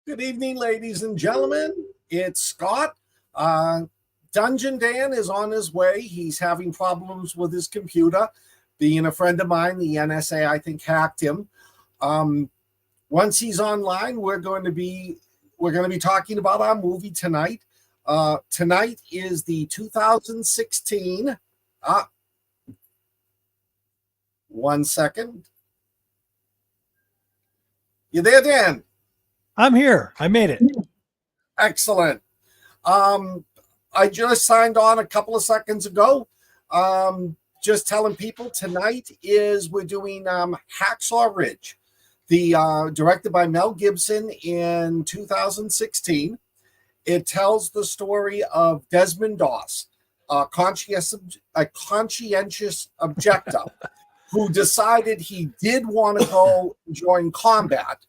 Good evening, ladies and gentlemen. It's Scott. Dungeondan is on his way. He's having problems with his computer. Being a friend of mine, the NSA, I think, hacked him. Once he's online, we're going to be talking about our movie tonight. Tonight is the 2016. One second. You there, Dan? I'm here. I made it. Excellent. I just signed on a couple of seconds ago. Just telling people tonight we're doing Hacksaw Ridge, the directed by Mel Gibson in 2016. It tells the story of Desmond Doss, a conscientious objector who decided he did want to go join combat.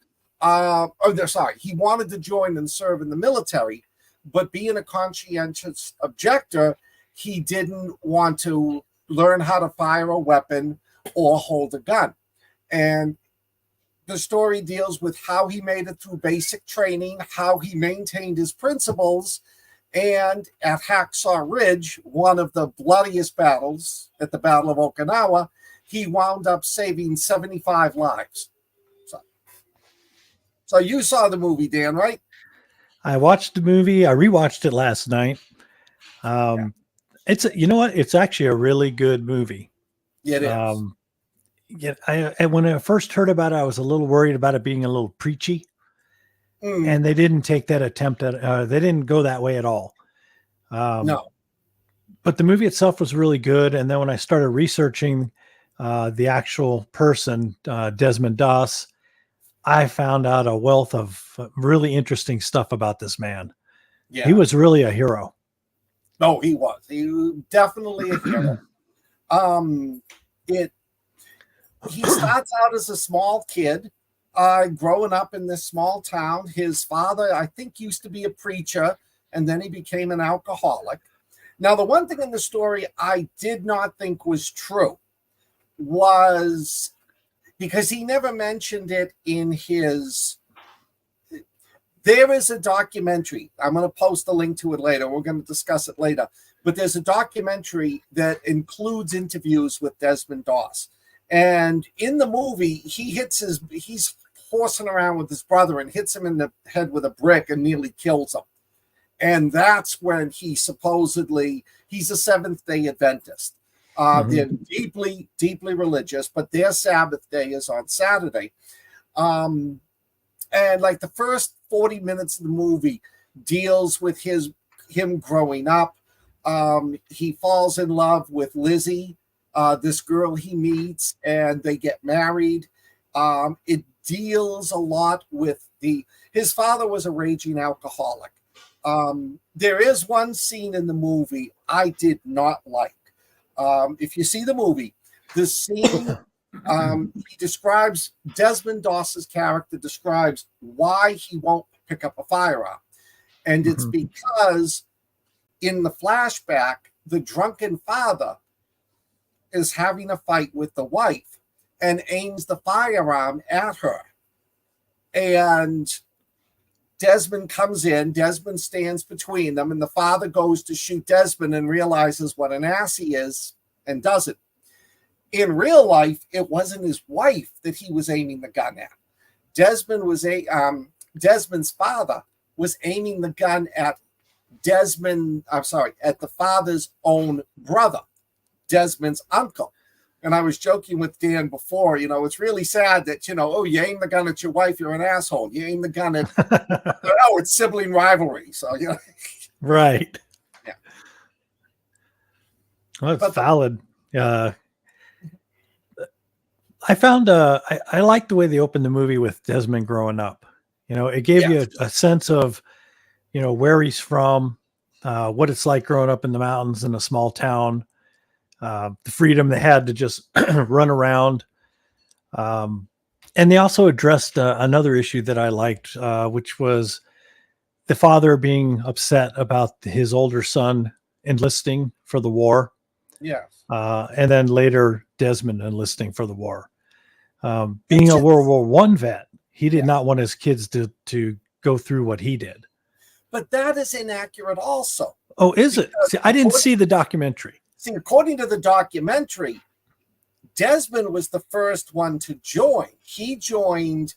He wanted to join and serve in the military, but being a conscientious objector, he didn't want to learn how to fire a weapon or hold a gun. And the story deals with how he made it through basic training, how he maintained his principles, and at Hacksaw Ridge, one of the bloodiest battles at the Battle of Okinawa, he wound up saving 75 lives. So you saw the movie, Dan, right? I watched the movie. I rewatched it last night. It's It's actually a really good movie. It is. When I first heard about it, I was a little worried about it being a little preachy, and they didn't take that attempt at. They didn't go that way at all. No. But the movie itself was really good. And then when I started researching the actual person, Desmond Doss, I found out a wealth of really interesting stuff about this man. Yeah. He was really a hero. No, he was. He was definitely a hero. He starts out as a small kid, growing up in this small town. His father, I think, used to be a preacher, and then he became an alcoholic. Now, the one thing in the story I did not think was true was because he never mentioned it in his. There is a documentary. I'm going to post a link to it later. We're going to discuss it later. But there's a documentary that includes interviews with Desmond Doss. And in the movie, he's horsing around with his brother and hits him in the head with a brick and nearly kills him. And that's when he's a Seventh-day Adventist. They're deeply, deeply religious, but their Sabbath day is on Saturday. And like the first 40 minutes of the movie deals with him growing up. He falls in love with Lizzie, this girl he meets, and they get married. It deals a lot with his father was a raging alcoholic. There is one scene in the movie I did not like. If you see the movie, the scene Desmond Doss's character describes why he won't pick up a firearm. And it's because in the flashback, the drunken father is having a fight with the wife and aims the firearm at her. And Desmond comes in, Desmond stands between them, and the father goes to shoot Desmond and realizes what an ass he is and does it. In real life, it wasn't his wife that he was aiming the gun at. Desmond's father was aiming the gun at at the father's own brother, Desmond's uncle. And I was joking with Dan before, it's really sad that, you aim the gun at your wife, you're an asshole. You aim the gun at, it's sibling rivalry. So, Right. Yeah. Well, that's valid. I found I like the way they opened the movie with Desmond growing up. It gave you a sense of, where he's from, what it's like growing up in the mountains in a small town, the freedom they had to just run around. And they also addressed another issue that I liked, which was the father being upset about his older son enlisting for the war. Yes. And then later Desmond enlisting for the war. Being a World War I vet, he did not want his kids to go through what he did. But that is inaccurate also. Oh, is it? See, I didn't see the documentary. See, according to the documentary, Desmond was the first one to join. He joined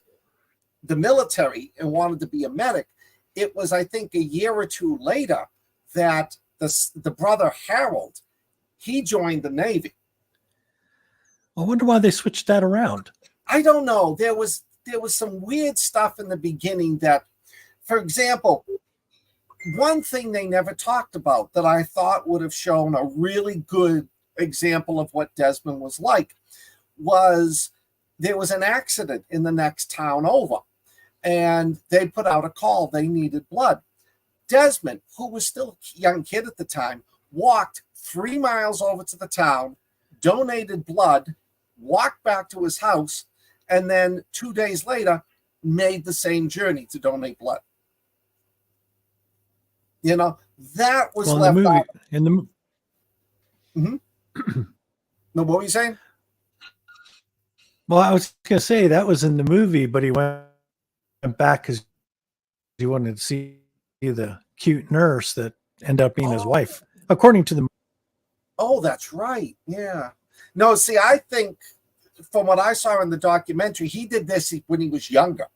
the military and wanted to be a medic. It was, I think, a year or two later that the brother Harold, he joined the Navy. I wonder why they switched that around. I don't know. There was some weird stuff in the beginning that, for example, one thing they never talked about that I thought would have shown a really good example of what Desmond was like was there was an accident in the next town over, and they put out a call. They needed blood. Desmond, who was still a young kid at the time, walked 3 miles over to the town, donated blood, walked back to his house, and then 2 days later made the same journey to donate blood. You know, that was left out. In the No, what were you saying? Well, I was going to say that was in the movie, but he went back because he wanted to see the cute nurse that ended up being his wife, according to the. Oh, that's right. Yeah. No, see, I think from what I saw in the documentary, he did this when he was younger.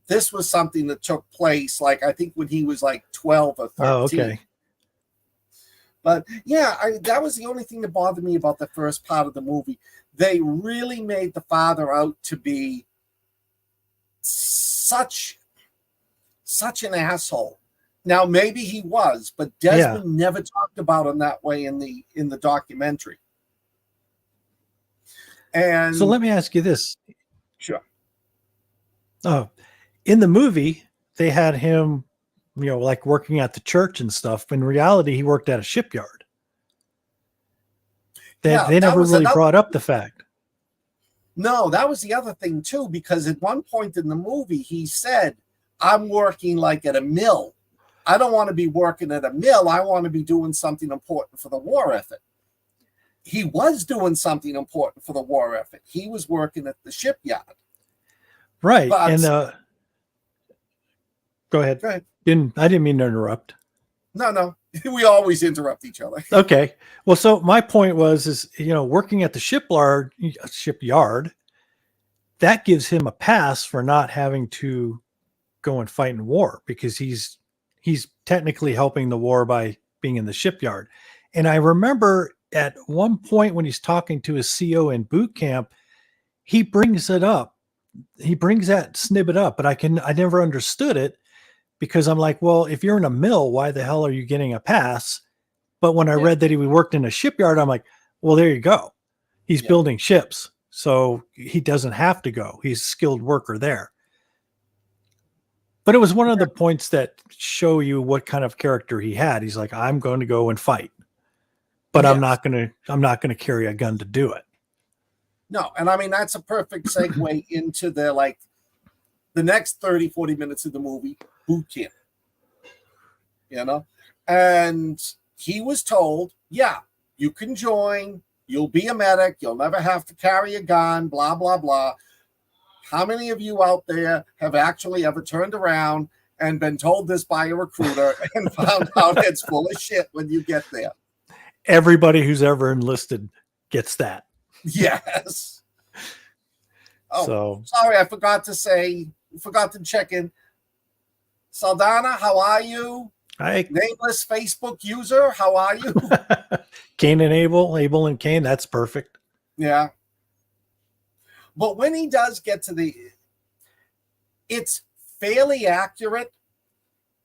This was something that took place, like, I think when he was like 12 or 13. Oh, okay. But yeah, that was the only thing that bothered me about the first part of the movie. They really made the father out to be such an asshole. Now, maybe he was, but Desmond never talked about him that way in the documentary. And so let me ask you this. Sure. Oh, in the movie, they had him, like working at the church and stuff. In reality, he worked at a shipyard. They never really brought up the fact. No, that was the other thing too, because at one point in the movie, he said, I'm working like at a mill. I don't want to be working at a mill. I want to be doing something important for the war effort. He was doing something important for the war effort. He was working at the shipyard. Right. But, and go ahead. I didn't mean to interrupt. No. We always interrupt each other. Okay. Well, so my point was, working at the shipyard, that gives him a pass for not having to go and fight in war, because he's technically helping the war by being in the shipyard. And I remember at one point when he's talking to his CO in boot camp, he brings it up. He brings that snippet up, but I never understood it, because I'm like, well, if you're in a mill, why the hell are you getting a pass? But when I read that he worked in a shipyard, I'm like, well, there you go. He's building ships, so he doesn't have to go. He's a skilled worker there. But it was one of the points that show you what kind of character he had. He's like, I'm going to go and fight, but I'm not going to carry a gun to do it. No, and I mean, that's a perfect segue into the next 30, 40 minutes of the movie, boot camp. And he was told, you can join, you'll be a medic, you'll never have to carry a gun, blah, blah, blah. How many of you out there have actually ever turned around and been told this by a recruiter and found out it's full of shit when you get there? Everybody who's ever enlisted gets that. Yes. Oh, so sorry, I forgot to check in. Saldana, how are you? Hi. Nameless Facebook user, how are you? Cain and Abel and Cain, that's perfect. Yeah. But when he does get to it's fairly accurate,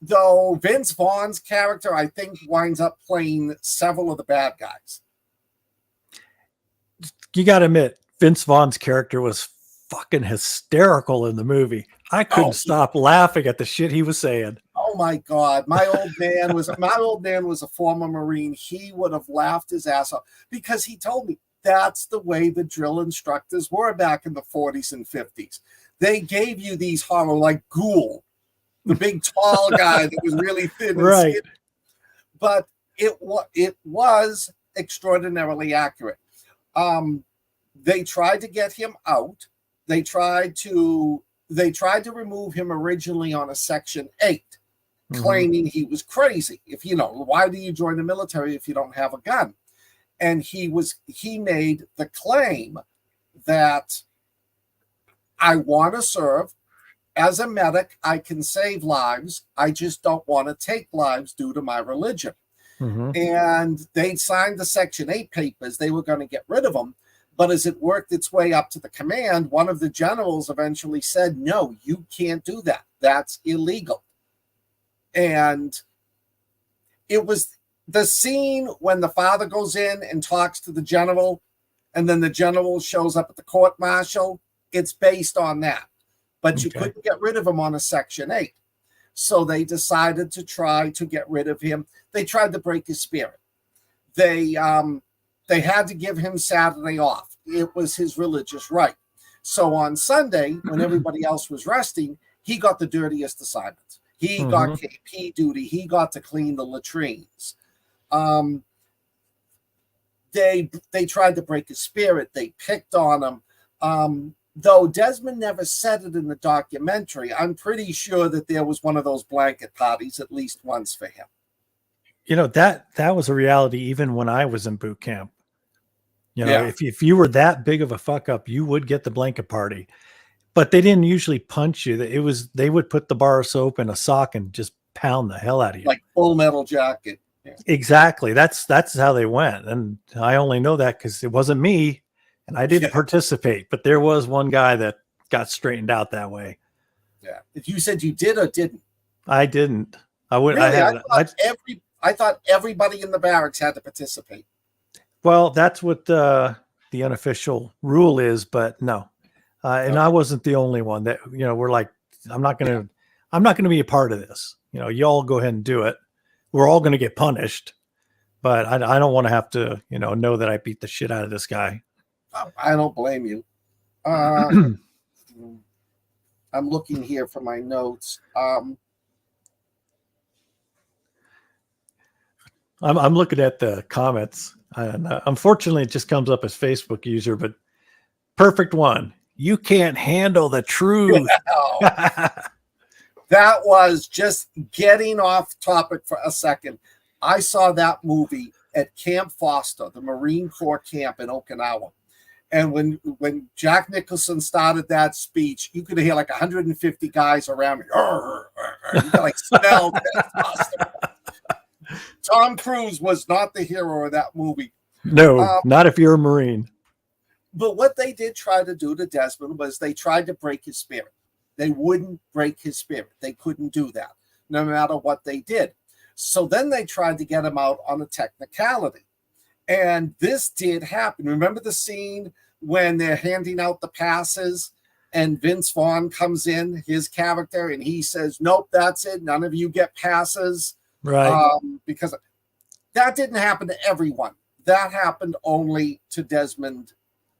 though Vince Vaughn's character, I think, winds up playing several of the bad guys. You got to admit, Vince Vaughn's character was fucking hysterical in the movie. I couldn't stop laughing at the shit he was saying. Oh my God. My old man was a former Marine. He would have laughed his ass off because he told me that's the way the drill instructors were back in the 40s and 50s. They gave you these horror, like Ghoul, the big tall guy that was really thin. Right. Skinny. But it was extraordinarily accurate. They tried to get him out. They tried to they tried to remove him originally on a Section 8, claiming he was crazy. If why do you join the military if you don't have a gun? And he made the claim that I want to serve. As a medic, I can save lives. I just don't want to take lives due to my religion. And they signed the Section 8 papers. They were going to get rid of him. But as it worked its way up to the command, one of the generals eventually said, no, you can't do that. That's illegal. And it was the scene when the father goes in and talks to the general, and then the general shows up at the court martial. It's based on that. But you couldn't get rid of him on a Section 8. So they decided to try to get rid of him. They tried to break his spirit. They had to give him Saturday off. It was his religious right. So on Sunday, when everybody else was resting, he got the dirtiest assignments. He got KP duty. He got to clean the latrines. They tried to break his spirit. They picked on him. Though Desmond never said it in the documentary, I'm pretty sure that there was one of those blanket parties at least once for him. That was a reality even when I was in boot camp. If you were that big of a fuck up, you would get the blanket party. But they didn't usually punch you. They would put the bar of soap in a sock and just pound the hell out of you. Like Full Metal Jacket. Yeah. Exactly. That's how they went. And I only know that because it wasn't me and I didn't participate. But there was one guy that got straightened out that way. Yeah. If you said you did or didn't? I didn't. I would. Really? I thought everybody in the barracks had to participate. Well, that's what the unofficial rule is, but no. And I wasn't the only one that, we're like, I'm not going to be a part of this. You all go ahead and do it. We're all going to get punished, but I don't want to have to, know that I beat the shit out of this guy. I don't blame you. I'm looking here for my notes. I'm looking at the comments, and unfortunately, it just comes up as Facebook user, but perfect one. You can't handle the truth. That was just getting off topic for a second. I saw that movie at Camp Foster, the Marine Corps camp in Okinawa. And when Jack Nicholson started that speech, you could hear like 150 guys around me. You could like smell that. Tom Cruise was not the hero of that movie. No, not if you're a Marine. But what they did try to do to Desmond was they tried to break his spirit. They wouldn't break his spirit. They couldn't do that, no matter what they did. So then they tried to get him out on a technicality. And this did happen. Remember the scene when they're handing out the passes and Vince Vaughn comes in, his character, and he says, nope, that's it. None of you get passes. Right. Because that didn't happen to everyone. That happened only to Desmond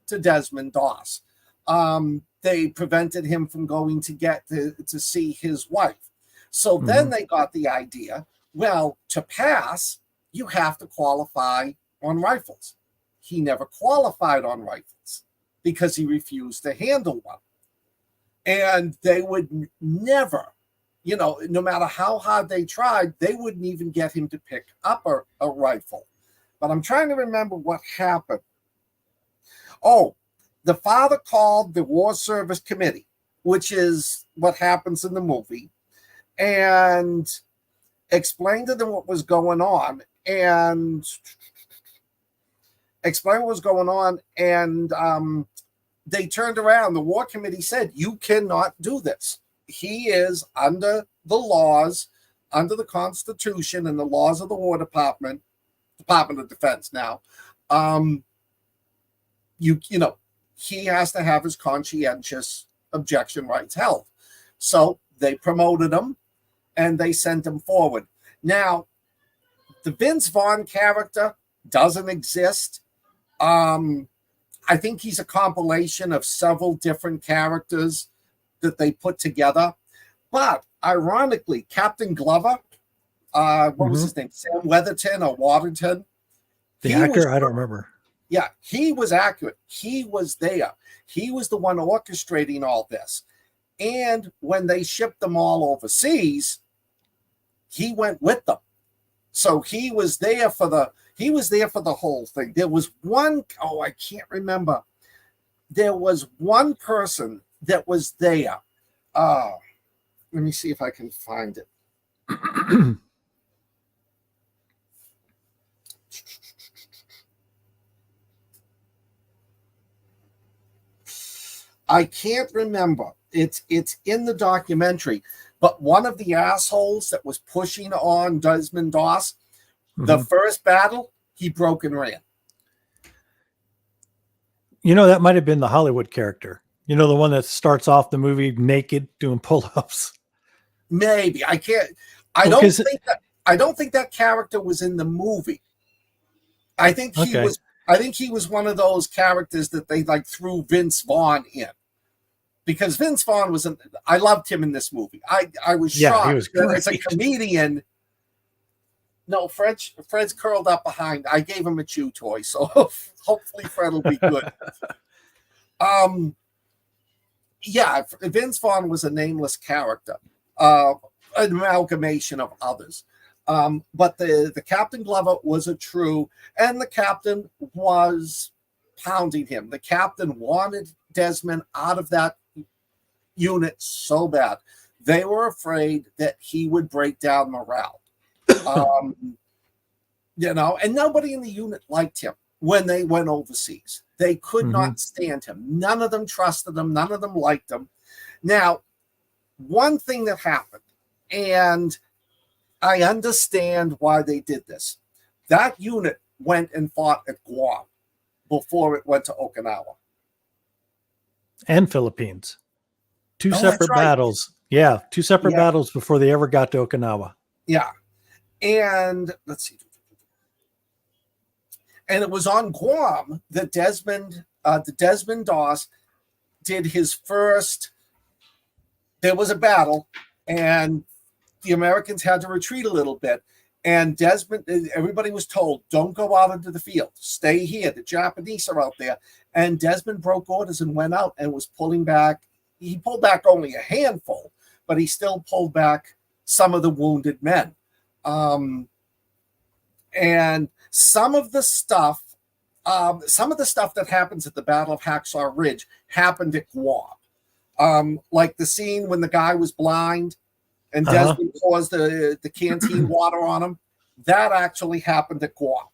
Doss. They prevented him from going to get to see his wife. So then they got the idea, well, to pass, you have to qualify on rifles. He never qualified on rifles because he refused to handle one. And they would never, no matter how hard they tried, they wouldn't even get him to pick up a rifle. But I'm trying to remember what happened. Oh, the father called the War Service Committee, which is what happens in the movie, and explained to them what was going on. And they turned around. The War Committee said, you cannot do this. He is under the laws, under the Constitution and the laws of the War Department of Defense now. He has to have his conscientious objection rights held. So they promoted him and they sent him forward. Now, the Vince Vaughn character doesn't exist. I think he's a compilation of several different characters that they put together. But ironically, Captain Glover, what was his name? Sam Weatherton or Waterton? The actor? I don't remember. Yeah, he was accurate. He was there. He was the one orchestrating all this. And when they shipped them all overseas, he went with them. So he was there for the whole thing. There was one, I can't remember. There was one person that was there. Let me see if I can find it. I can't remember. It's in the documentary, but one of the assholes that was pushing on Desmond Doss, the first battle, he broke and ran. That might have been the Hollywood character. The one that starts off the movie naked doing pull-ups. Maybe. I don't think that character was in the movie. I think he was one of those characters that they threw Vince Vaughn in. Because Vince Vaughn I loved him in this movie. I was shocked. He was great. As a comedian. No, Fred's curled up behind. I gave him a chew toy, so hopefully Fred will be good. Vince Vaughn was a nameless character, an amalgamation of others. But the Captain Glover was a true, and the captain was pounding him. The captain wanted Desmond out of that unit so bad. They were afraid that he would break down morale. And nobody in the unit liked him when they went overseas. They could not stand him. None of them trusted him. None of them liked him. Now, one thing that happened, and I understand why they did this. That unit went and fought at Guam before it went to Okinawa. And Philippines. Two separate battles. Yeah, two separate battles before they ever got to Okinawa. Yeah. And let's see. And it was on Guam that Desmond Doss did his first. There was a battle, and the Americans had to retreat a little bit. And everybody was told, don't go out into the field. Stay here. The Japanese are out there. And Desmond broke orders and went out and was pulling back. He pulled back only a handful, but he still pulled back some of the wounded men. And some of the stuff that happens at the Battle of Hacksaw Ridge happened at Guam. Like the scene when the guy was blind and Desmond pours the canteen water on him. That actually happened at Guam.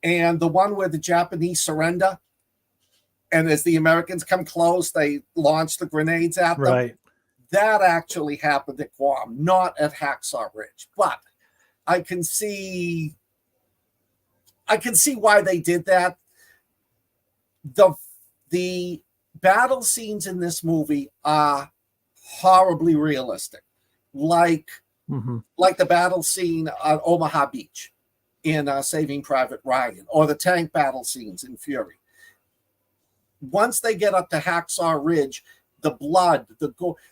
And the one where the Japanese surrender, and as the Americans come close, they launch the grenades at them. Right. That actually happened at Guam, not at Hacksaw Ridge. But I can see why they did that. The battle scenes in this movie are horribly realistic, like the battle scene on Omaha Beach in Saving Private Ryan, or the tank battle scenes in Fury. Once they get up to Hacksaw Ridge, the blood,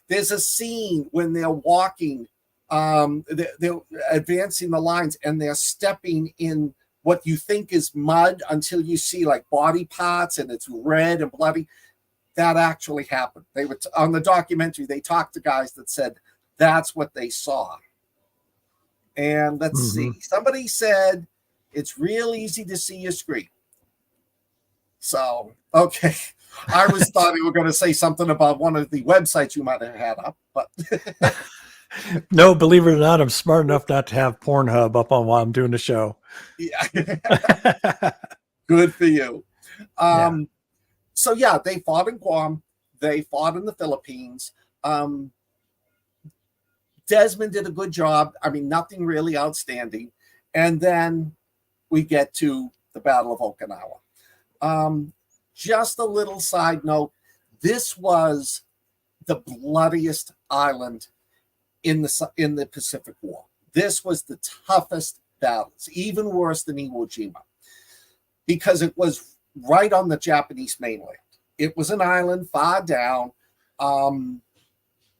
there's a scene when they're walking, they're advancing the lines, and they're stepping in what you think is mud until you see body parts and it's red and bloody. That actually happened. They were on the documentary. They talked to guys that said that's what they saw. And let's see. Somebody said it's real easy to see your screen. So, okay. I thought you were going to say something about one of the websites you might have had up, but no, believe it or not, I'm smart enough not to have Pornhub up on while I'm doing the show. Yeah. Good for you. So they fought in Guam. They fought in the Philippines. Desmond did a good job. I mean, nothing really outstanding. And then we get to the Battle of Okinawa. Just a little side note. This was the bloodiest island in the Pacific War. This was the toughest battles, even worse than Iwo Jima, because it was right on the Japanese mainland. It was an island far down.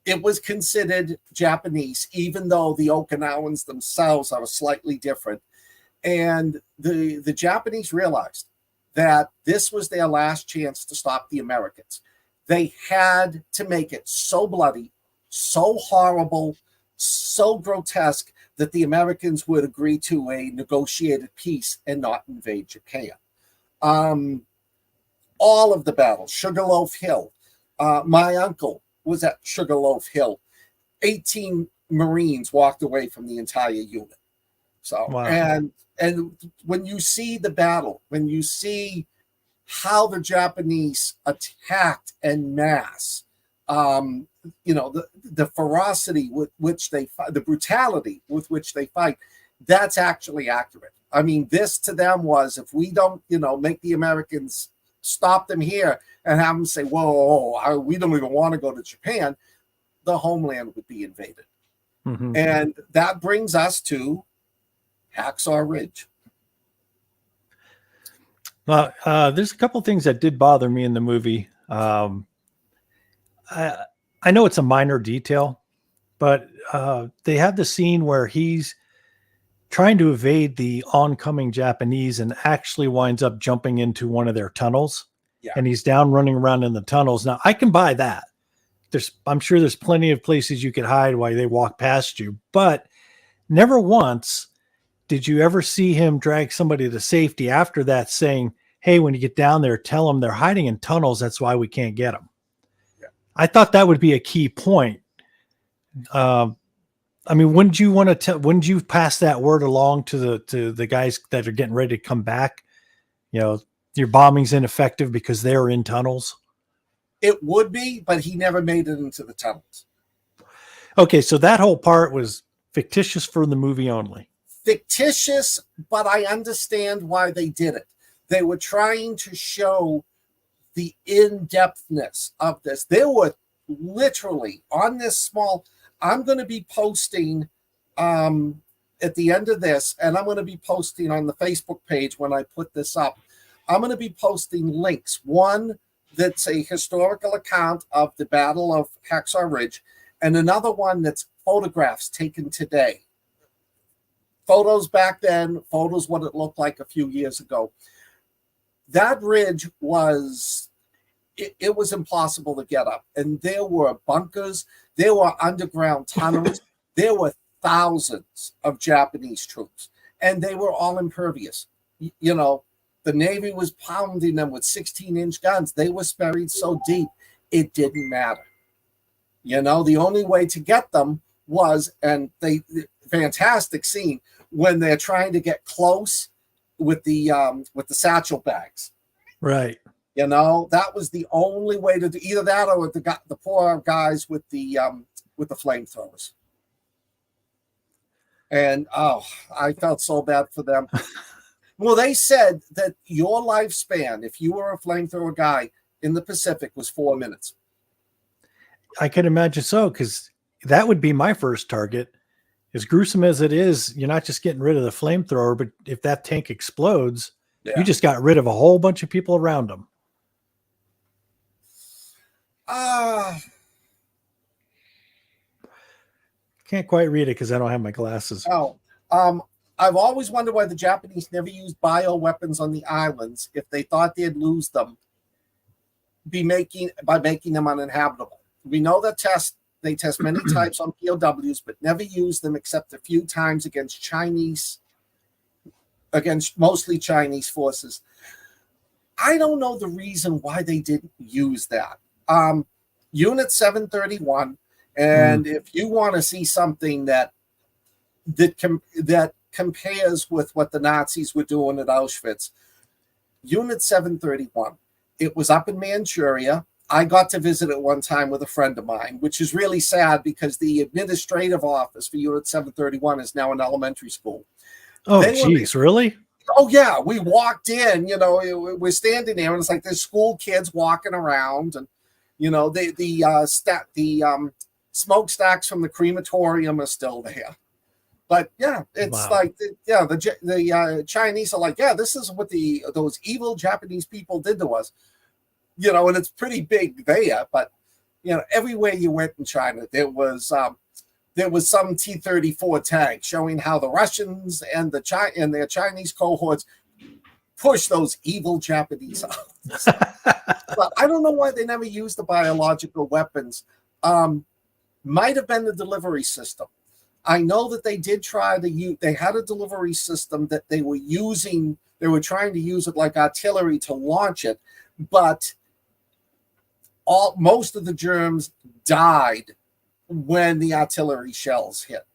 It was considered Japanese, even though the Okinawans themselves are slightly different. And the Japanese realized that this was their last chance to stop the Americans. They had to make it so bloody, so horrible, so grotesque that the Americans would agree to a negotiated peace and not invade Japan. All of the battles, Sugarloaf Hill. My uncle was at Sugarloaf Hill. 18 Marines walked away from the entire unit. So, wow. And when you see the battle, when you see how the Japanese attacked en masse, the ferocity with which they fight, the brutality with which they fight, that's actually accurate. I mean, this to them was, if we don't, make the Americans stop them here and have them say, whoa, we don't even want to go to Japan, the homeland would be invaded. Mm-hmm. And that brings us to Hacksaw Ridge. Well, there's a couple things that did bother me in the movie. I know it's a minor detail, but they have the scene where he's trying to evade the oncoming Japanese and actually winds up jumping into one of their tunnels. Yeah. And he's down running around in the tunnels. Now, I can buy that. I'm sure there's plenty of places you could hide while they walk past you, but never once did you ever see him drag somebody to safety after that, saying, hey, when you get down there, tell them they're hiding in tunnels. That's why we can't get them. Yeah. I thought that would be a key point. I mean, wouldn't you pass that word along to the guys that are getting ready to come back? Your bombing's ineffective because they're in tunnels. It would be, but he never made it into the tunnels. Okay, so that whole part was fictitious for the movie only. Fictitious, but I understand why they did it. They were trying to show the in-depthness of this. They were literally on this small. I'm going to be posting at the end of this, and I'm going to be posting on the Facebook page when I put this up. I'm going to be posting links. One that's a historical account of the Battle of Hacksaw Ridge, and another one that's photographs taken today. Photos back then, photos what it looked like a few years ago. That ridge was, it was impossible to get up. And there were bunkers, there were underground tunnels, there were thousands of Japanese troops, and they were all impervious. The Navy was pounding them with 16-inch guns. They were buried so deep, it didn't matter. The only way to get them was, and fantastic scene, when they're trying to get close with the satchel bags. Right. That was the only way to do either that or with the poor guys with the flamethrowers. And I felt so bad for them. Well, they said that your lifespan, if you were a flamethrower guy in the Pacific, was 4 minutes. I can imagine so, because that would be my first target. As gruesome as it is, you're not just getting rid of the flamethrower, but if that tank explodes, you just got rid of a whole bunch of people around them. Can't quite read it because I don't have my glasses. I've always wondered why the Japanese never used bioweapons on the islands if they thought they'd lose them by making them uninhabitable. We know that they test many types on POWs, but never use them except a few times against mostly Chinese forces. I don't know the reason why they didn't use that. Unit 731, and if you want to see something that compares with what the Nazis were doing at Auschwitz, Unit 731, it was up in Manchuria. I got to visit it one time with a friend of mine, which is really sad because the administrative office for Unit 731 is now an elementary school. Oh, geez, really? Oh, yeah. We walked in, we're standing there, and it's like there's school kids walking around, and, the smokestacks from the crematorium are still there. But, yeah, it's like, the Chinese are like, yeah, this is what those evil Japanese people did to us. And it's pretty big there, but everywhere you went in China, there was some T-34 tank showing how the Russians and their Chinese cohorts push those evil Japanese out. But I don't know why they never used the biological weapons. Might have been the delivery system. I know that they did try to use, they had a delivery system that they were using. They were trying to use it like artillery to launch it, but most of the germs died when the artillery shells hit.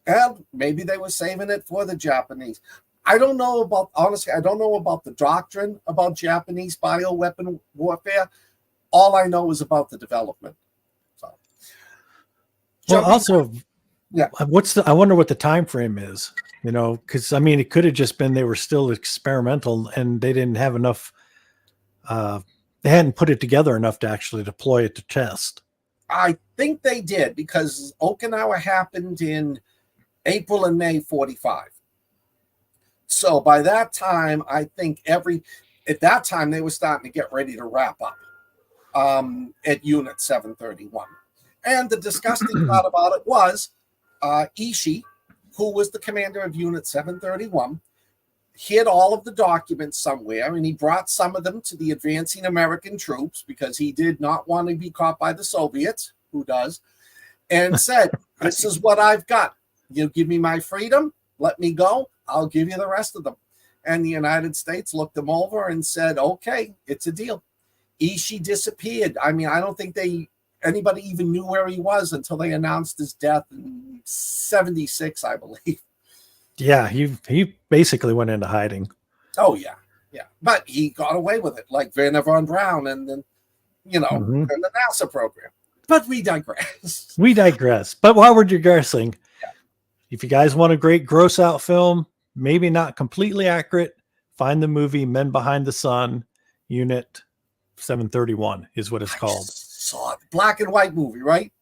And maybe they were saving it for the Japanese. I don't know about, honestly, I don't know about the doctrine about Japanese bioweapon warfare. All I know is about the development. So, well, also, yeah. I wonder what the time frame is, you know, because I mean, it could have just been they were still experimental and they didn't have enough, they hadn't put it together enough to actually deploy it to test. I think they did, because Okinawa happened in April and May 45. So by that time, I think at that time they were starting to get ready to wrap up at Unit 731. And the disgusting part about it was Ishii, who was the commander of Unit 731, hid all of the documents somewhere, and he brought some of them to the advancing American troops because he did not want to be caught by the Soviets, who does, and said, this is what I've got. You give me my freedom, let me go, I'll give you the rest of them. And the United States looked them over and said, okay, it's a deal. Ishii disappeared. I mean, I don't think anybody even knew where he was until they announced his death in 76, I believe. Yeah, he basically went into hiding. Oh, yeah. Yeah. But he got away with it, like Werner von Braun and then, you know, and the NASA program. But we digress. We digress. But while we're digressing, if you guys want a great gross out film, maybe not completely accurate, find the movie Men Behind the Sun, Unit 731 is what it's called. Saw it. Black and white movie, right?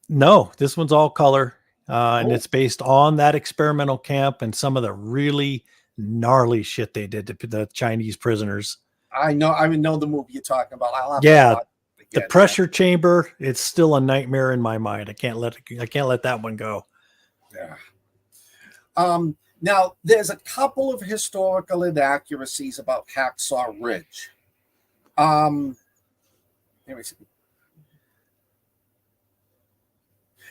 No, this one's all color. And it's based on that experimental camp and some of the really gnarly shit they did to the Chinese prisoners. I know the movie you're talking about. I'll have to watch it again. The pressure chamber, it's still a nightmare in my mind. I can't let that one go. Yeah. Now there's a couple of historical inaccuracies about Hacksaw Ridge. Let me see.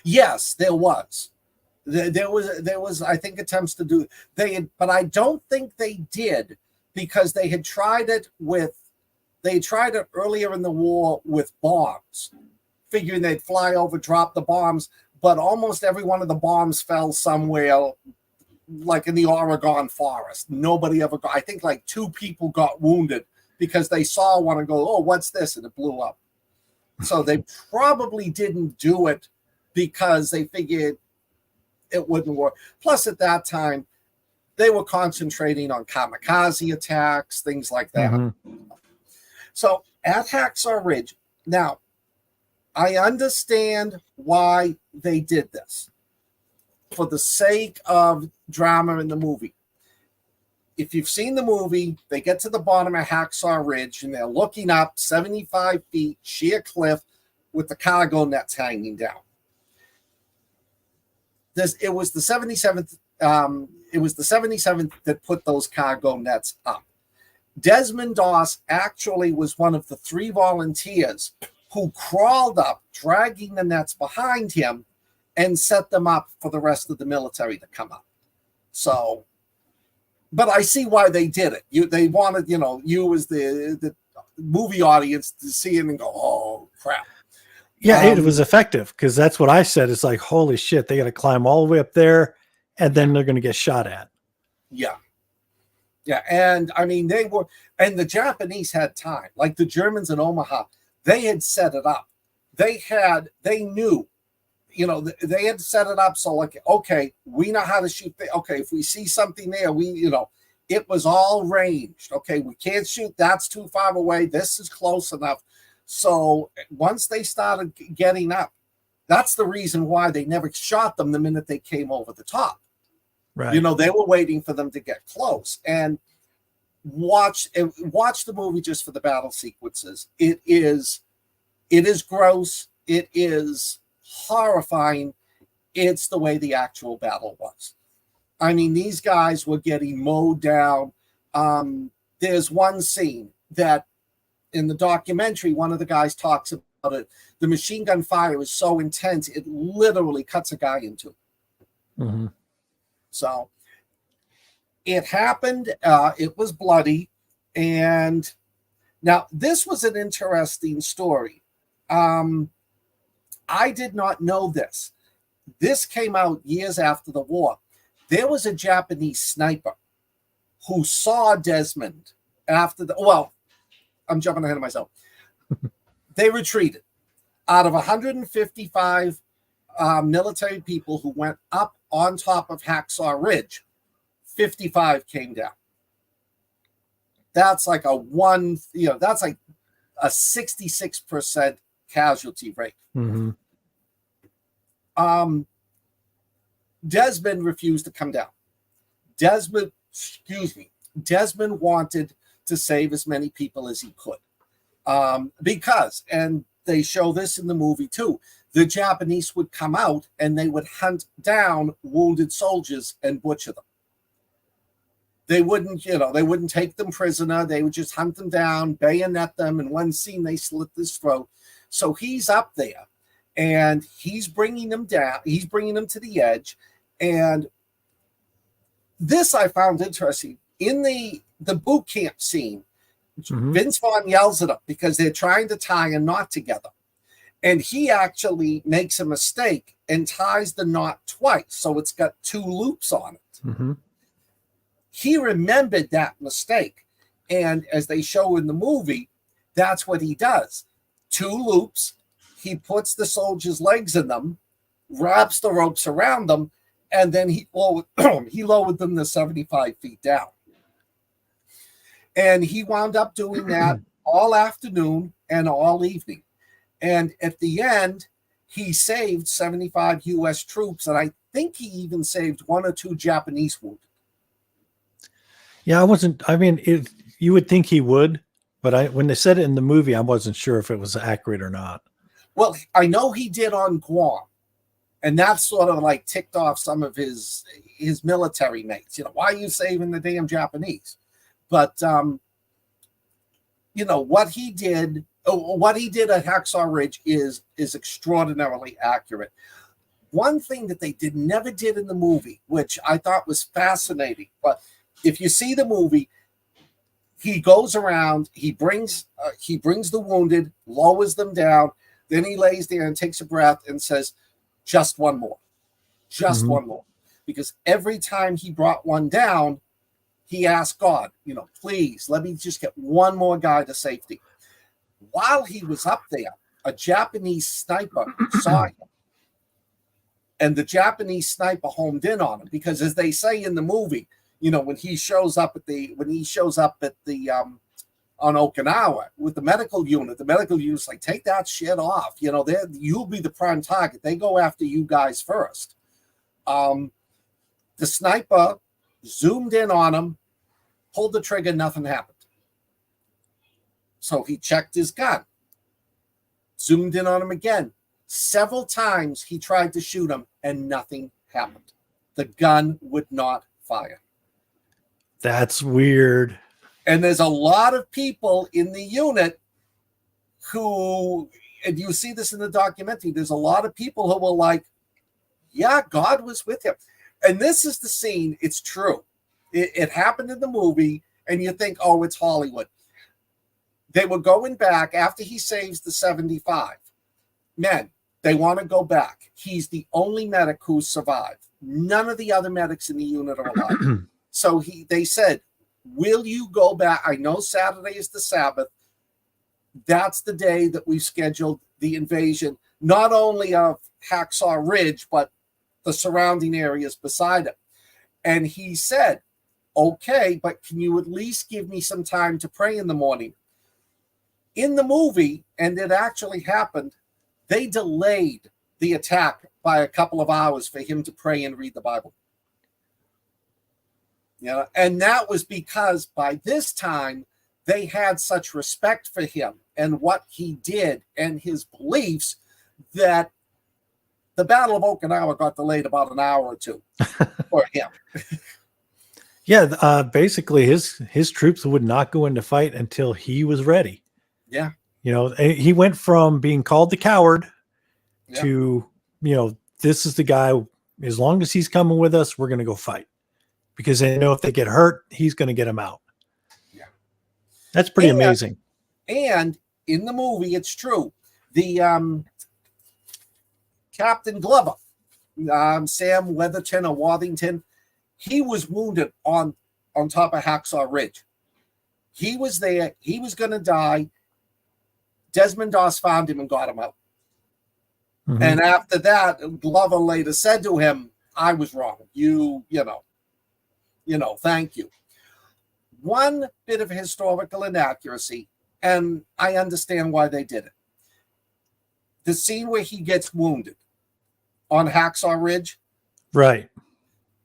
Yes, there was. There was, I think, attempts to do but I don't think they did, because they had tried it earlier in the war with bombs, figuring they'd fly over, drop the bombs, but almost every one of the bombs fell somewhere, like in the Oregon forest. Nobody ever got, I think like 2 people got wounded because they saw one and go, oh, what's this? And it blew up. So they probably didn't do it because they figured it wouldn't work. Plus, at that time, they were concentrating on kamikaze attacks, things like that. So at Hacksaw Ridge, now, I understand why they did this. For the sake of drama in the movie. If you've seen the movie, they get to the bottom of Hacksaw Ridge, and they're looking up 75 feet, sheer cliff, with the cargo nets hanging down. It was the 77th. It was the 77th that put those cargo nets up. Desmond Doss actually was one of the 3 volunteers who crawled up, dragging the nets behind him, and set them up for the rest of the military to come up. So, but I see why they did it. They wanted, you as the movie audience to see it and go, oh crap. Yeah, it was effective, because that's what I said. It's like, holy shit, they got to climb all the way up there, and then they're going to get shot at. Yeah. Yeah, and I mean, and the Japanese had time. Like the Germans in Omaha, they had set it up. They knew, they had set it up. So like, okay, we know how to shoot. Okay, if we see something there, it was all ranged. Okay, we can't shoot. That's too far away. This is close enough. So once they started getting up, that's the reason why they never shot them the minute they came over the top. Right. They were waiting for them to get close. And watch the movie just for the battle sequences. It is gross. It is horrifying. It's the way the actual battle was. I mean, these guys were getting mowed down. There's one scene that in the documentary, one of the guys talks about it. The machine gun fire is so intense, it literally cuts a guy in two. Mm-hmm. So it happened. It was bloody. And now this was an interesting story. I did not know this. This came out years after the war. There was a Japanese sniper who saw Desmond after the, well, I'm jumping ahead of myself. They retreated. Out of 155 military people who went up on top of Hacksaw Ridge, 55 came down. That's like that's like a 66% casualty rate. Mm-hmm. Desmond refused to come down. Desmond wanted to save as many people as he could. Because, and they show this in the movie too, the Japanese would come out and they would hunt down wounded soldiers and butcher them. They wouldn't take them prisoner. They would just hunt them down, bayonet them. In one scene, they slit his throat. So he's up there and he's bringing them down. He's bringing them to the edge. And this I found interesting. In the boot camp scene, Mm-hmm. Vince Vaughn yells at him because they're trying to tie a knot together. And he actually makes a mistake and ties the knot twice. So it's got two loops on it. Mm-hmm. He remembered that mistake. And as they show in the movie, that's what he does. Two loops. He puts the soldiers' legs in them, wraps the ropes around them, and then he lowered them to 75 feet down. And he wound up doing that all afternoon and all evening. And at the end, he saved 75 U.S. troops, and I think he even saved one or two Japanese wounded. Yeah, you would think he would, but when they said it in the movie, I wasn't sure if it was accurate or not. Well, I know he did on Guam, and that sort of like ticked off some of his military mates. Why are you saving the damn Japanese? But what he did at Hacksaw Ridge is extraordinarily accurate. One thing that they never did in the movie, which I thought was fascinating, but if you see the movie, he goes around, he brings the wounded, lowers them down, then he lays there and takes a breath and says, just one more, just one more. Because every time he brought one down, he asked God, please let me just get one more guy to safety. While he was up there, a Japanese sniper saw him. And the Japanese sniper homed in on him because, as they say in the movie, when he shows up at the on Okinawa with the medical unit's like, take that shit off. You'll be the prime target. They go after you guys first. The sniper zoomed in on him, pulled the trigger, nothing happened. So he checked his gun, zoomed in on him again. Several times he tried to shoot him and nothing happened. The gun would not fire. That's weird. And there's a lot of people in the unit who, and you see this in the documentary, there's a lot of people who were like, yeah, God was with him. And this is the scene. It's true. It happened in the movie, and you think, oh, it's Hollywood. They were going back after he saves the 75. Men, they want to go back. He's the only medic who survived. None of the other medics in the unit are alive. So they said, will you go back? I know Saturday is the Sabbath. That's the day that we've scheduled the invasion, not only of Hacksaw Ridge, but the surrounding areas beside it. And he said, okay, but can you at least give me some time to pray in the morning? In the movie, and it actually happened, they delayed the attack by a couple of hours for him to pray and read the Bible. And that was because by this time they had such respect for him and what he did and his beliefs that the Battle of Okinawa got delayed about an hour or two for him. Yeah, basically his troops would not go into fight until he was ready. Yeah. He went from being called the coward Yeah. to, this is the guy, as long as he's coming with us, we're going to go fight, because they know if they get hurt, he's going to get them out. Yeah. That's pretty amazing. And in the movie, it's true. The Captain Glover, Sam Weatherton or Worthington, he was wounded on top of Hacksaw Ridge. He was there. He was going to die. Desmond Doss found him and got him out. Mm-hmm. And after that, Glover later said to him, I was wrong. You know, thank you. One bit of historical inaccuracy, and I understand why they did it. The scene where he gets wounded on Hacksaw Ridge. Right.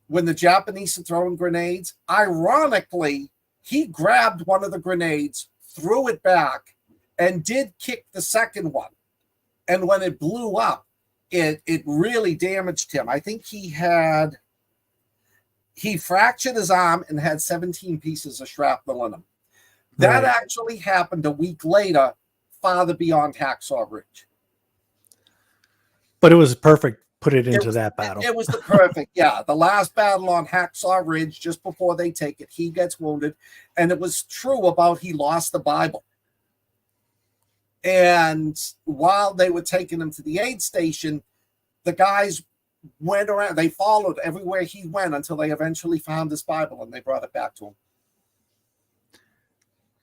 When the Japanese are throwing grenades, ironically, he grabbed one of the grenades, threw it back, and did kick the second one. And when it blew up, it really damaged him. I think he fractured his arm and had 17 pieces of shrapnel in him. That actually happened a week later, farther beyond Hacksaw Ridge. But it was perfect. Put it into that battle. It was the perfect, yeah. The last battle on Hacksaw Ridge, just before they take it, he gets wounded. And it was true about he lost the Bible. And while they were taking him to the aid station, the guys went around. They followed everywhere he went until they eventually found his Bible and they brought it back to him.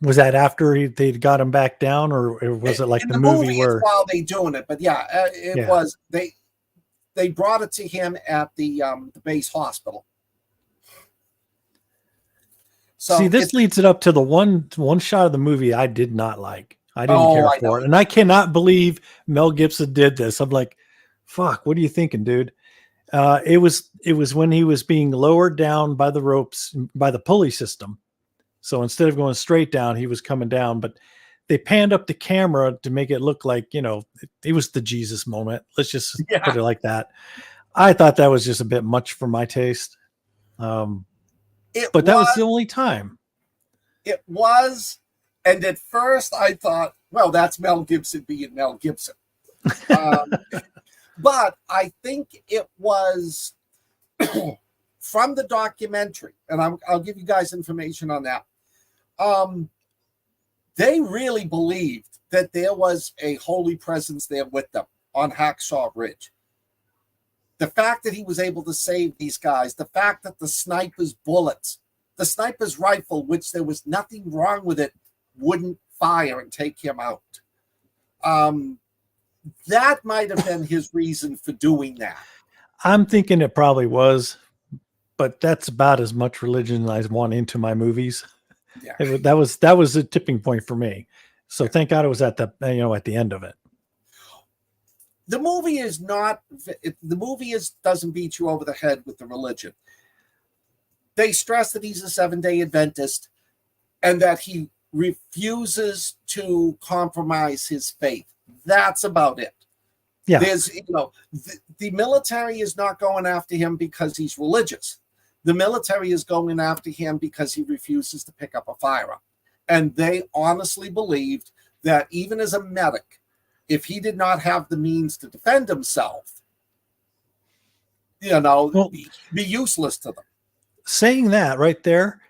Was that after they got him back down, or was it like in the movie where while they doing it? But yeah, it was they brought it to him at the base hospital. So see, this leads it up to the one shot of the movie I did not like. I didn't care for it, and I cannot believe Mel Gibson did this. I'm like, fuck, what are you thinking, dude? It was when he was being lowered down by the ropes, by the pulley system. So instead of going straight down, he was coming down, but they panned up the camera to make it look like, it was the Jesus moment. Let's just put it like that. I thought that was just a bit much for my taste. But that was the only time. It was. And at first I thought, well, that's Mel Gibson being Mel Gibson. But I think it was from the documentary, and I'll give you guys information on that. They really believed that there was a holy presence there with them on Hacksaw Ridge. The fact that he was able to save these guys, the fact that the sniper's bullets, the sniper's rifle, which there was nothing wrong with it, wouldn't fire and take him out. That might have been his reason for doing that. I'm thinking it probably was, but that's about as much religion as I want into my movies. Yeah. That was a tipping point for me. So thank God it was at the end of it. The movie doesn't beat you over the head with the religion. They stress that he's a 7-day Adventist and that he refuses to compromise his faith. That's about it. Yeah. There's, the military is not going after him because he's religious. The military is going after him because he refuses to pick up a firearm. And they honestly believed that even as a medic, if he did not have the means to defend himself, be useless to them. Saying that right there,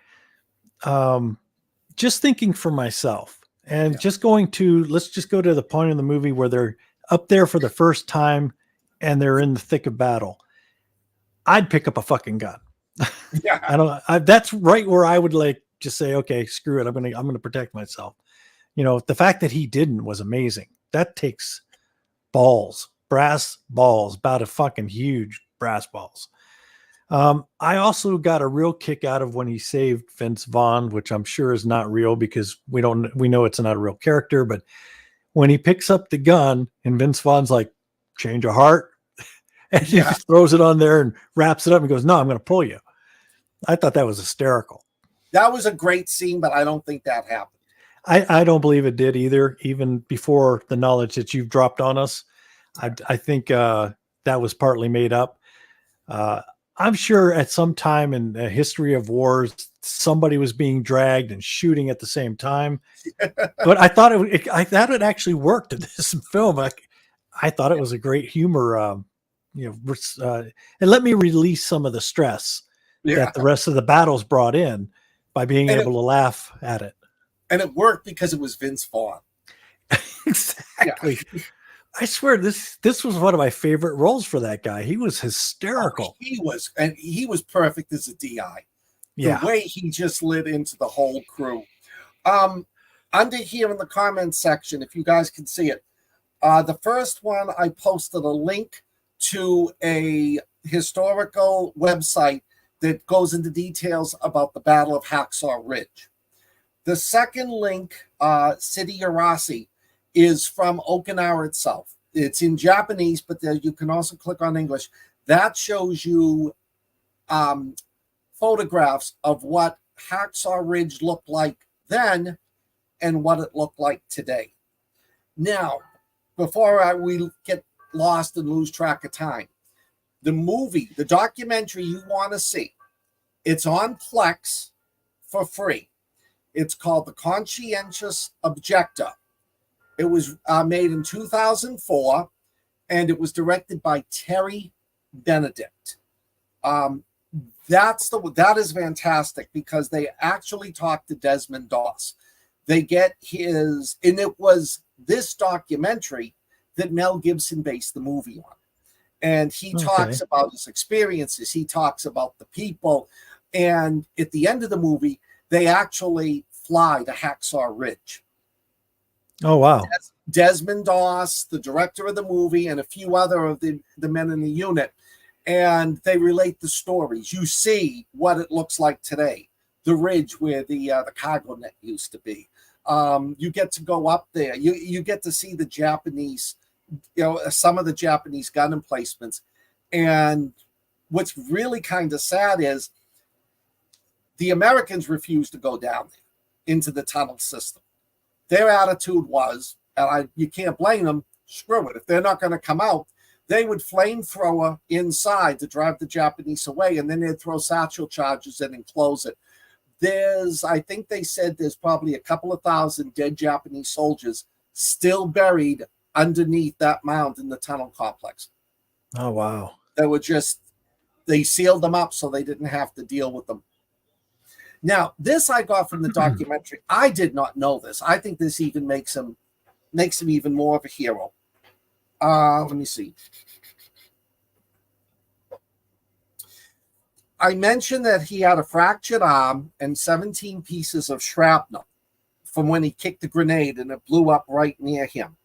just thinking for myself and let's just go to the point in the movie where they're up there for the first time and they're in the thick of battle. I'd pick up a fucking gun. Yeah. That's right where I would just say, okay, screw it. I'm going to protect myself. The fact that he didn't was amazing. That takes brass balls, about a fucking huge brass balls. I also got a real kick out of when he saved Vince Vaughn, which I'm sure is not real because we know it's not a real character, but when he picks up the gun and Vince Vaughn's like, change of heart, and he just throws it on there and wraps it up and goes, no, I'm going to pull you. I thought that was hysterical. That was a great scene, but I don't think that happened. I don't believe it did either, even before the knowledge that you've dropped on us. I think that was partly made up. I'm sure at some time in the history of wars, somebody was being dragged and shooting at the same time. But I thought I thought it actually worked in this film. I thought it was a great humor, and let me release some of the stress that the rest of the battles brought in by being able to laugh at it. And it worked because it was Vince Vaughn. Exactly. Yeah. I swear this was one of my favorite roles for that guy. He was hysterical. Oh, he was perfect as a DI. The way he just lit into the whole crew. Under here in the comments section, if you guys can see it, the first one I posted a link to a historical website that goes into details about the Battle of Hacksaw Ridge. The second link, City Arasi, is from Okinawa itself. It's in Japanese, but you can also click on English. That shows you photographs of what Hacksaw Ridge looked like then and what it looked like today. Now, before we get lost and lose track of time, the documentary you want to see, it's on Plex for free. It's called The Conscientious Objector. It was made in 2004, and it was directed by Terry Benedict. That is fantastic because they actually talked to Desmond Doss. They get his, and it was this documentary that Mel Gibson based the movie on. And he talks about his experiences. He talks about the people. And at the end of the movie, they actually fly to Hacksaw Ridge. Oh, wow. Desmond Doss, the director of the movie, and a few other of the men in the unit. And they relate the stories. You see what it looks like today. The ridge where the cargo net used to be. You get to go up there. You get to see the Japanese, some of the Japanese gun emplacements. And what's really kind of sad is the Americans refused to go down there into the tunnel system. Their attitude was, and you can't blame them, screw it. If they're not going to come out, they would flamethrower inside to drive the Japanese away, and then they'd throw satchel charges in and close it. I think they said there's probably a couple of thousand dead Japanese soldiers still buried underneath that mound in the tunnel complex. Oh, wow. They sealed them up so they didn't have to deal with them. Now, this I got from the documentary. I did not know this. I think this even makes him even more of a hero. Let me see. I mentioned that he had a fractured arm and 17 pieces of shrapnel from when he kicked the grenade and it blew up right near him.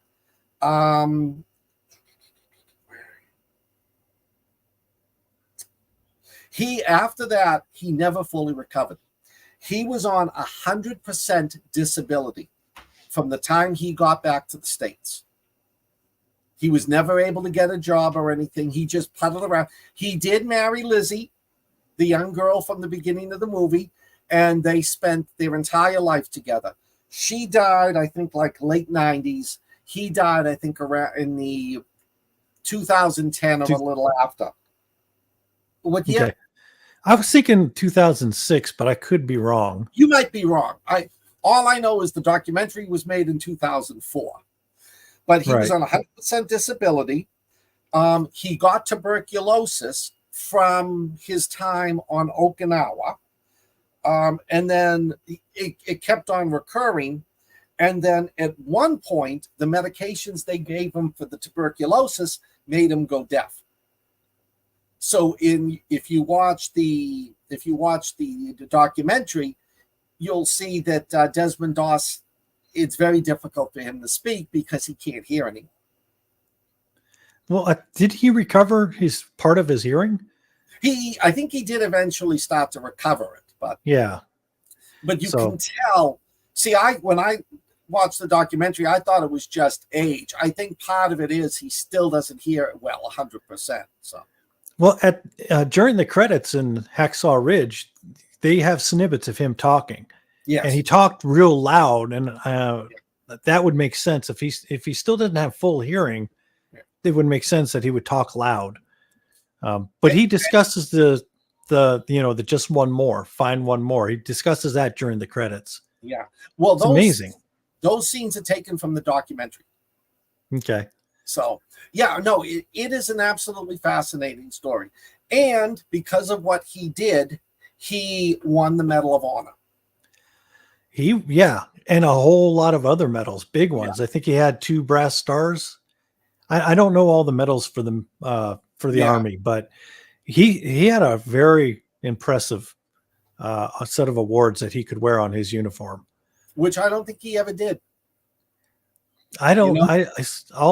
After that, he never fully recovered. He was on 100% disability from the time he got back to the States. He was never able to get a job or anything. He just puddled around. He did marry Lizzie, the young girl from the beginning of the movie, and they spent their entire life together. She died, I think, like late 90s. He died, I think, around in the 2010 or a little after. What year? Okay. I was thinking 2006, but I could be wrong. You might be wrong. All I know is the documentary was made in 2004. But he was on 100% disability. He got tuberculosis from his time on Okinawa. And then it kept on recurring. And then at one point, the medications they gave him for the tuberculosis made him go deaf. So if you watch the documentary, you'll see that Desmond Doss, it's very difficult for him to speak because he can't hear anymore. Well, did he recover his part of his hearing? I think he did eventually start to recover it, but yeah. But you can tell. See, when I watched the documentary, I thought it was just age. I think part of it is he still doesn't hear it well, 100%. So. Well, during the credits in Hacksaw Ridge, they have snippets of him talking. Yes. And he talked real loud, and that would make sense if he still doesn't have full hearing. It would make sense that he would talk loud. But he discusses the just one more, find one more. He discusses that during the credits. Yeah. Well, it's amazing. Those scenes are taken from the documentary. Okay. So, yeah, no, it is an absolutely fascinating story. And because of what he did, he won the Medal of Honor. And a whole lot of other medals, big ones. Yeah. I think he had 2 brass stars. I don't know all the medals for the Army, but he had a very impressive a set of awards that he could wear on his uniform, which I don't think he ever did. I don't.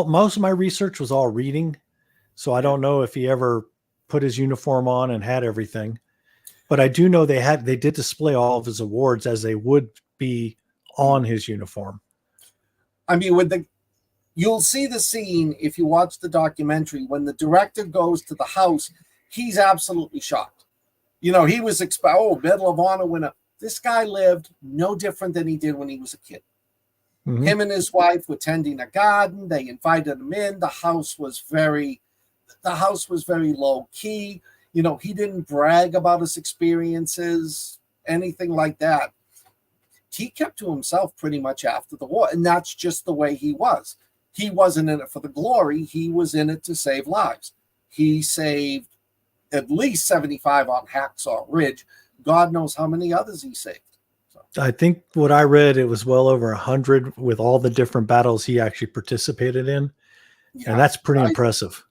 Most of my research was all reading, so I don't know if he ever put his uniform on and had everything. But I do know they did display all of his awards as they would be on his uniform. I mean, you'll see the scene if you watch the documentary when the director goes to the house. He's absolutely shocked. He was Medal of Honor winner. This guy lived no different than he did when he was a kid. Mm-hmm. Him and his wife were tending a garden. They invited him in. The house was very low key. He didn't brag about his experiences, anything like that. He kept to himself pretty much after the war, and that's just the way he was. He wasn't in it for the glory. He was in it to save lives. He saved at least 75 on Hacksaw Ridge. God knows how many others he saved. I think what I read, it was well over 100 with all the different battles he actually participated in. Yeah, and that's pretty impressive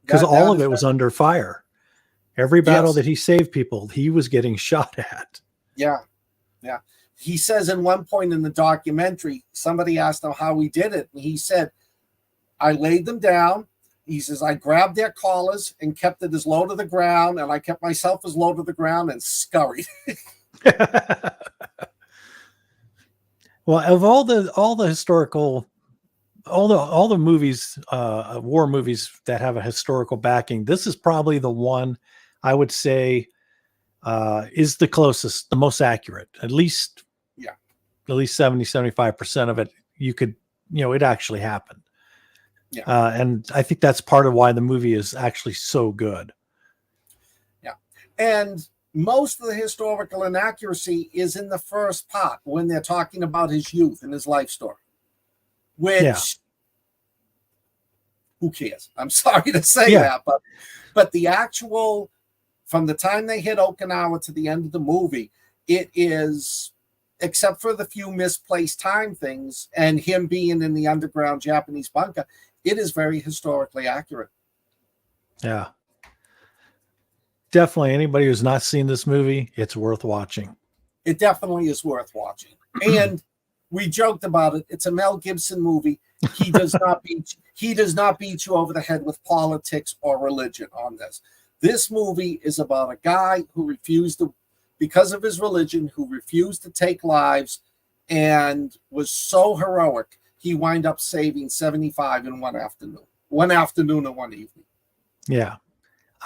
because all of it was under fire. Every battle that he saved people, he was getting shot at. Yeah. Yeah. He says in one point in the documentary, somebody asked him how he did it. And he said, I laid them down. He says, I grabbed their collars and kept it as low to the ground. And I kept myself as low to the ground and scurried. Well, of all the historical, all the movies, war movies that have a historical backing, this is probably the one I would say is the closest, the most accurate. At least 70-75% of it, it actually happened. Yeah. And I think that's part of why the movie is actually so good. Yeah. And most of the historical inaccuracy is in the first part when they're talking about his youth and his life story, which who cares? I'm sorry to say that, but the actual, from the time they hit Okinawa to the end of the movie, it is, except for the few misplaced time things and him being in the underground Japanese bunker, it is very historically accurate. Yeah. Definitely, anybody who's not seen this movie, it's worth watching. It definitely is worth watching. And we joked about it. It's a Mel Gibson movie. He does not beat you over the head with politics or religion on this. This movie is about a guy who refused to, because of his religion, who refused to take lives and was so heroic, he wound up saving 75 in one afternoon and one evening. Yeah.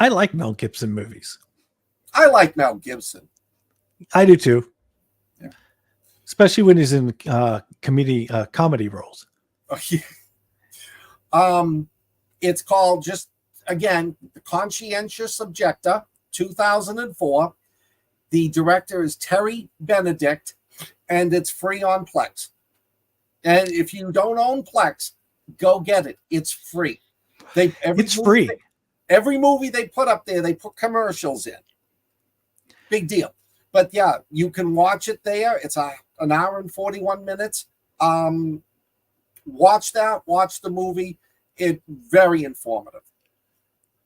I like Mel Gibson movies. I like Mel Gibson. I do too. Yeah. Especially when he's in comedy roles. It's called, just again, The Conscientious Objector, 2004. The director is Terry Benedict, and it's free on Plex. And if you don't own Plex, go get it. It's free. It's free. Every movie they put up there, they put commercials in. Big deal. But yeah, you can watch it there. It's an hour and 41 minutes. Watch that. Watch the movie. It's very informative.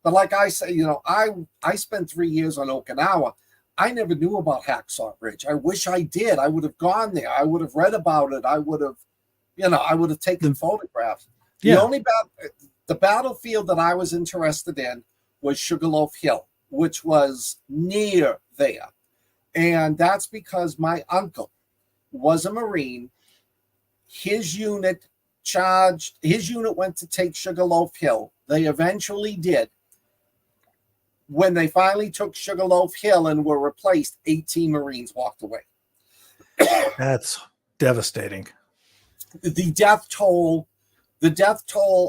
But like I say, I spent 3 years on Okinawa. I never knew about Hacksaw Ridge. I wish I did. I would have gone there. I would have read about it. I would have taken photographs. Yeah. The battlefield that I was interested in was Sugarloaf Hill, which was near there. And that's because my uncle was a Marine. His unit went to take Sugarloaf Hill. They eventually did. When they finally took Sugarloaf Hill and were replaced, 18 Marines walked away. That's devastating. The death toll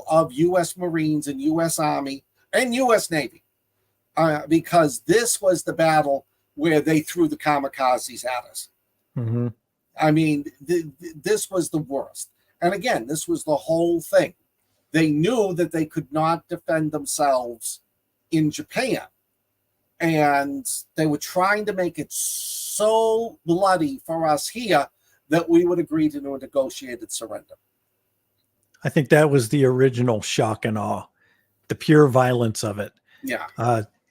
of U.S. Marines and U.S. Army and U.S. Navy because this was the battle where they threw the kamikazes at us. Mm-hmm. I mean, this was the worst. And again, this was the whole thing. They knew that they could not defend themselves in Japan. And they were trying to make it so bloody for us here that we would agree to a negotiated surrender. I think that was the original shock and awe, the pure violence of it. Yeah.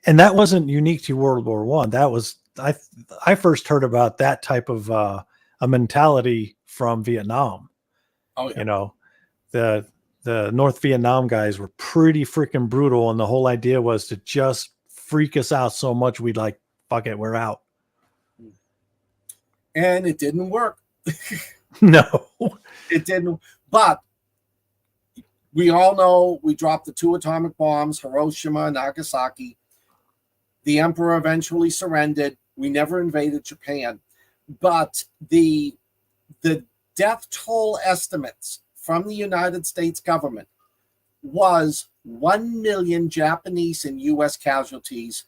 And that wasn't unique to World War I. That was, I first heard about that type of a mentality from Vietnam. Oh, yeah. You know, the North Vietnam guys were pretty freaking brutal. And the whole idea was to just freak us out so much we'd like, fuck it, we're out. And it didn't work. No. It didn't. But we all know we dropped the 2 atomic bombs, Hiroshima and Nagasaki. The emperor eventually surrendered. We never invaded Japan. But the death toll estimates from the United States government was 1 million Japanese and U.S. casualties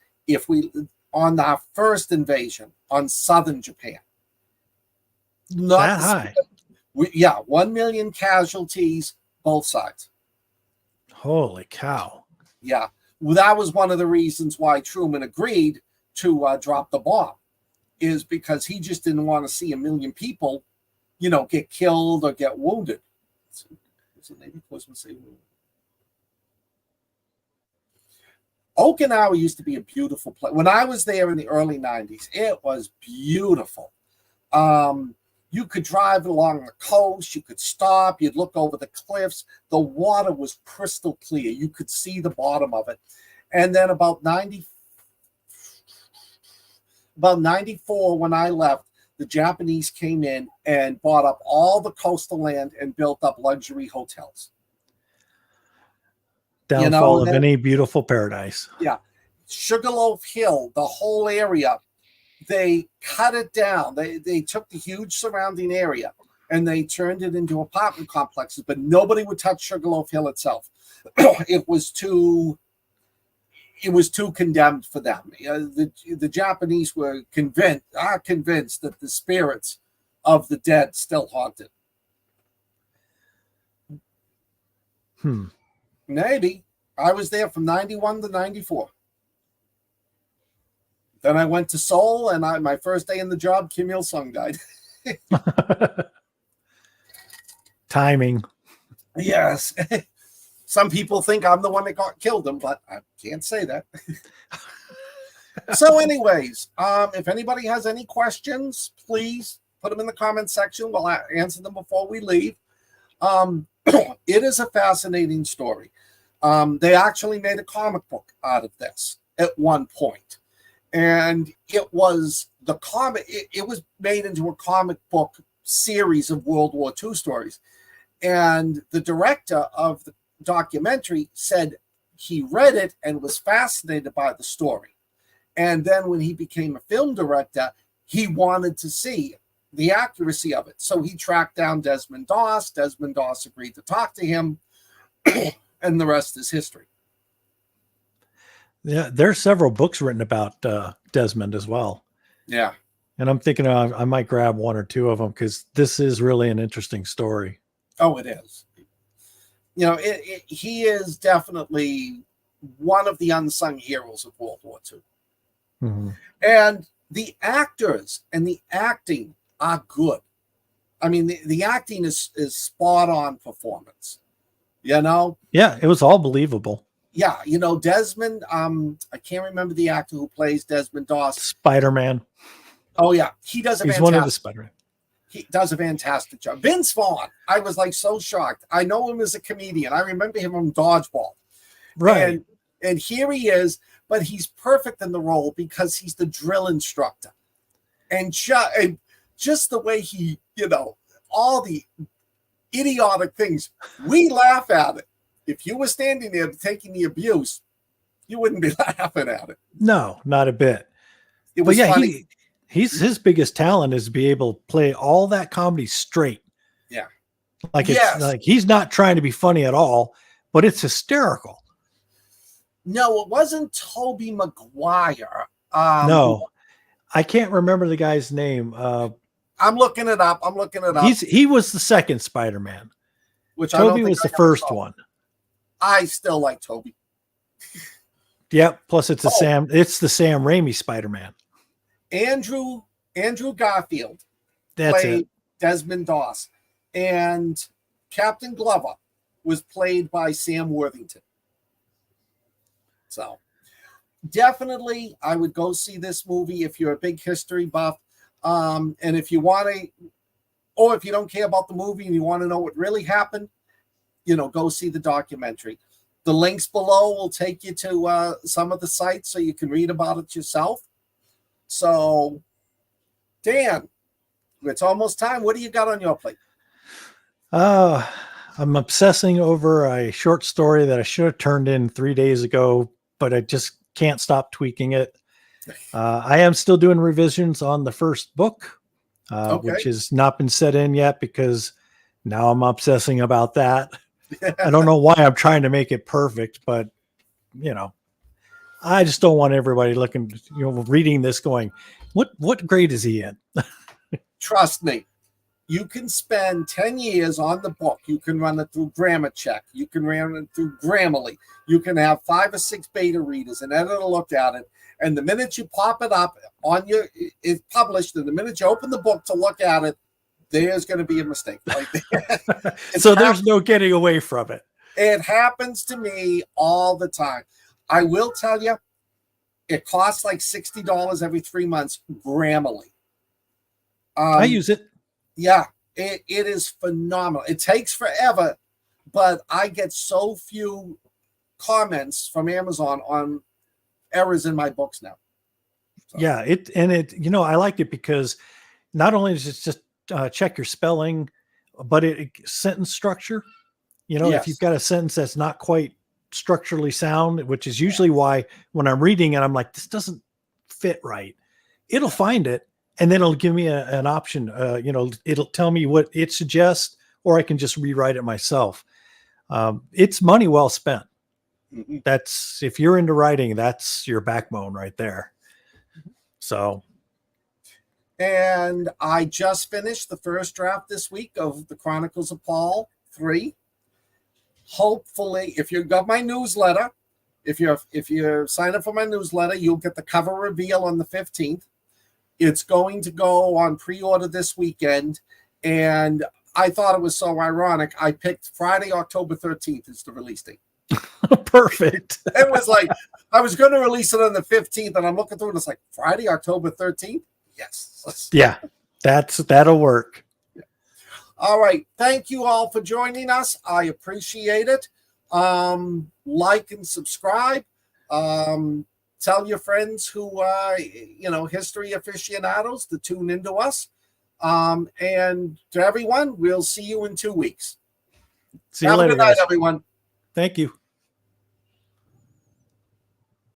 on our first invasion on southern Japan. Not that high. 1 million casualties, both sides. Holy cow. Yeah. Well, that was one of the reasons why Truman agreed to drop the bomb, is because he just didn't want to see 1 million people, get killed or get wounded. Okinawa used to be a beautiful place. When I was there in the early 90s, it was beautiful. You could drive along the coast, you could stop, you'd look over the cliffs. The water was crystal clear. You could see the bottom of it. And then about 94, when I left, the Japanese came in and bought up all the coastal land and built up luxury hotels. Downfall of any beautiful paradise. Yeah. Sugarloaf Hill, the whole area, they cut it down. They took the huge surrounding area and they turned it into apartment complexes, but nobody would touch Sugarloaf Hill itself. It was too condemned for them. The Japanese were convinced that the spirits of the dead still haunted. Maybe. I was there from 91 to 94. Then I went to Seoul, and my first day in the job, Kim Il-sung died. Timing. Yes. Some people think I'm the one that killed him, but I can't say that. So anyways, if anybody has any questions, please put them in the comment section. We'll answer them before we leave. It is a fascinating story. They actually made a comic book out of this at one point. And it was it was made into a comic book series of World War II stories. And the director of the documentary said he read it and was fascinated by the story. And then when he became a film director, he wanted to see the accuracy of it. So he tracked down Desmond Doss. Desmond Doss agreed to talk to him, and the rest is history. Yeah, there's several books written about Desmond as well. Yeah. And I'm thinking I might grab 1 or 2 of them because this is really an interesting story. Oh, it is. He is definitely one of the unsung heroes of World War II. Mm-hmm. And the actors and the acting are good. I mean, the acting is spot on performance. Yeah, it was all believable. Yeah, Desmond, I can't remember the actor who plays Desmond Doss. Spider-Man. Oh, yeah. He's one of the Spider-Man. He does a fantastic job. Vince Vaughn, I was so shocked. I know him as a comedian. I remember him from Dodgeball. Right. And here he is, but he's perfect in the role because he's the drill instructor. And just the way he, all the idiotic things, we laugh at it. If you were standing there taking the abuse, you wouldn't be laughing at it. No, not a bit. It was funny. His biggest talent is to be able to play all that comedy straight. Yeah. It's like he's not trying to be funny at all, but it's hysterical. No, it wasn't Tobey Maguire. No, I can't remember the guy's name. I'm looking it up. He was the second Spider-Man. Which Tobey was the first one. I still like Tobey. Yep. Plus, it's the Sam Raimi Spider-Man. Andrew Garfield That's played it. Desmond Doss, and Captain Glover was played by Sam Worthington. So definitely, I would go see this movie if you're a big history buff, and if you want to, or if you don't care about the movie and you want to know what really happened, go see the documentary. The links below will take you to some of the sites so you can read about it yourself. So, Dan, it's almost time. What do you got on your plate? I'm obsessing over a short story that I should have turned in 3 days ago, but I just can't stop tweaking it. I am still doing revisions on the first book, which has not been set in yet because now I'm obsessing about that. I don't know why I'm trying to make it perfect, but I just don't want everybody looking, reading this going, what grade is he in? Trust me, you can spend 10 years on the book. You can run it through Grammar Check. You can run it through Grammarly. You can have 5 or 6 beta readers and editor look at it. And the minute you pop it up it's published, and the minute you open the book to look at it, there's going to be a mistake right there. So there's no getting away from it. It happens to me all the time. I will tell you, it costs like $60 every 3 months, Grammarly. I use it. Yeah, it is phenomenal. It takes forever, but I get so few comments from Amazon on errors in my books now. So. Yeah, I like it because not only does it just check your spelling, but it sentence structure. Yes. If you've got a sentence that's not quite structurally sound, which is usually why when I'm reading it, I'm like, this doesn't fit right. It'll find it, and then it'll give me an option. It'll tell me what it suggests, or I can just rewrite it myself. It's money well spent. Mm-hmm. That's, if you're into writing, that's your backbone right there. So. And I just finished the first draft this week of the Chronicles of Paul 3. Hopefully, if you got my newsletter, if you sign up for my newsletter, you'll get the cover reveal on the 15th. It's going to go on pre-order this weekend, and I thought it was so ironic. I picked Friday, October 13th as the release date. Perfect. It was like I was going to release it on the 15th, and I'm looking through it. It's like Friday, October 13th. Yes. Yeah, that'll work. All right. Thank you all for joining us. I appreciate it. Like and subscribe. Tell your friends who history aficionados to tune into us. And to everyone, we'll see you in 2 weeks. See you later, Have a good night, guys. everyone. Thank you.